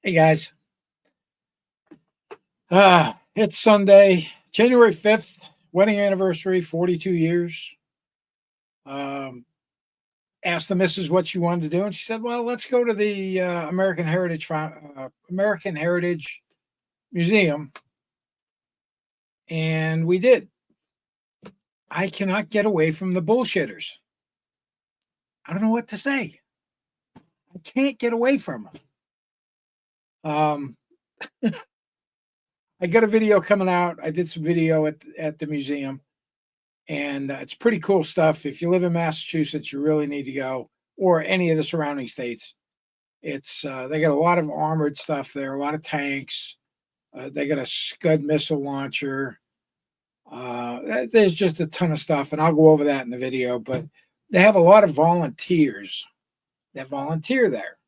Hey guys, it's Sunday, January 5th, wedding anniversary, 42 years. Um, Asked the missus what she wanted to do, and she said, "Well, let's go to the American Heritage Museum," and we did. I cannot get away from the bullshitters. I don't know what to say. I can't get away from them. I got a video coming out. I did some video at the museum. And it's pretty cool stuff. If you live in Massachusetts, you really need to go, or any of the surrounding states. It's they got a lot of armored stuff there, a lot of tanks. They got a Scud missile launcher. There's just a ton of stuff, and I'll go over that in the video. But they have a lot of volunteers that volunteer there.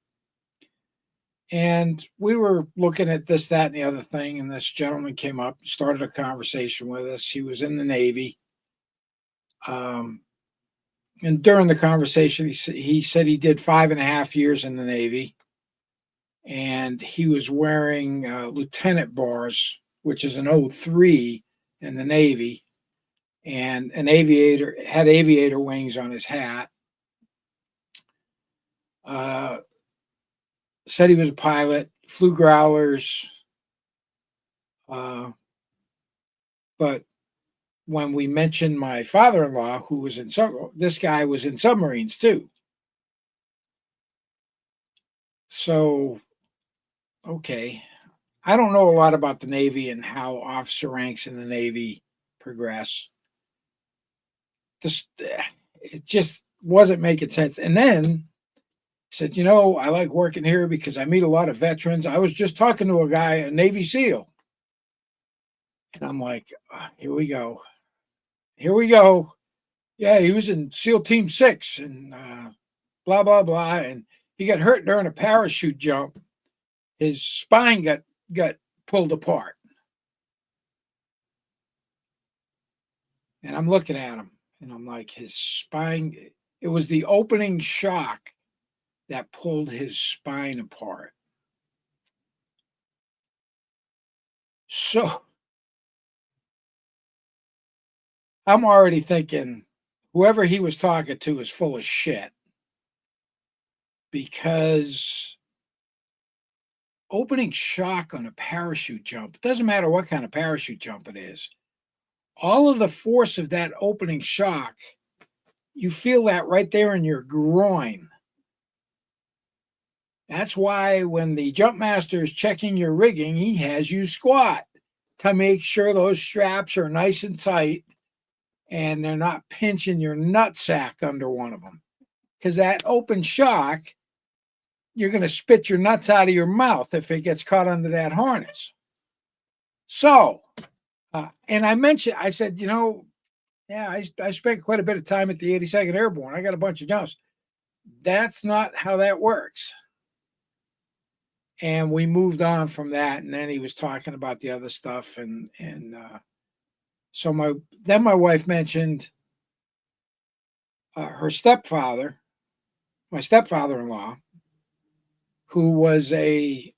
And we were looking at this, that, and the other thing, and this gentleman came up, started a conversation with us. He was in the Navy. And during the conversation, he said he did 5.5 years in the Navy, and he was wearing lieutenant bars, which is an O3 in the Navy, and an aviator had aviator wings on his hat. Said he was a pilot, flew growlers, but when we mentioned my father-in-law, who was in this guy was in submarines too. So, okay. I don't know a lot about the Navy and how officer ranks in the Navy progress. It just wasn't making sense. And then he said, I like working here because I meet a lot of veterans. I was just talking to a guy, a Navy SEAL. And I'm like, here we go. Here we go. Yeah, he was in SEAL Team 6 and blah, blah, blah. And he got hurt during a parachute jump. His spine got pulled apart. And I'm looking at him and I'm like, his spine, it was the opening shock that pulled his spine apart. So I'm already thinking whoever he was talking to is full of shit, because opening shock on a parachute jump, it doesn't matter what kind of parachute jump it is, all of the force of that opening shock, you feel that right there in your groin. That's why when the jump master is checking your rigging, he has you squat to make sure those straps are nice and tight and they're not pinching your nutsack under one of them. Because that open shock, you're going to spit your nuts out of your mouth if it gets caught under that harness. So, and I said, yeah, I spent quite a bit of time at the 82nd Airborne. I got a bunch of jumps. That's not how that works. And we moved on from that. And then he was talking about the other stuff. So my wife mentioned her stepfather, my stepfather-in-law, who was a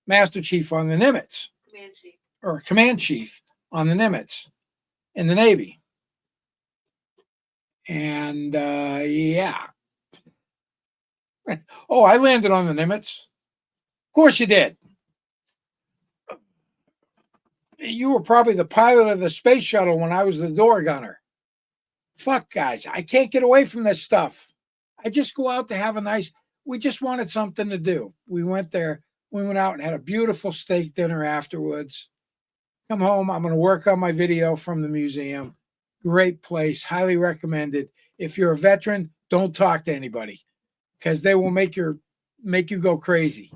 master chief on the Nimitz, command chief on the Nimitz in the Navy. And yeah. Oh, I landed on the Nimitz. Of course you did. You were probably the pilot of the space shuttle when I was the door gunner. Fuck, guys, I can't get away from this stuff. I just go out to have we just wanted something to do. We went there. We went out and had a beautiful steak dinner afterwards. Come home. I'm going to work on my video from the museum. Great place. Highly recommended. If you're a veteran, don't talk to anybody because they will make you go crazy.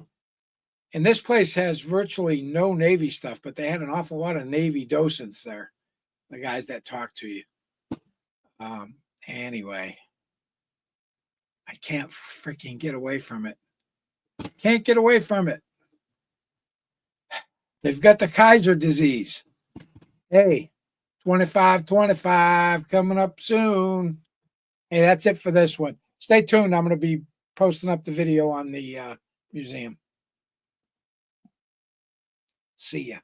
And this place has virtually no Navy stuff, but they had an awful lot of Navy docents there, the guys that talk to you. Anyway, I can't freaking get away from it. Can't get away from it. They've got the Kaiser disease. Hey, 25/25 coming up soon. Hey, that's it for this one. Stay tuned. I'm going to be posting up the video on the museum. See ya.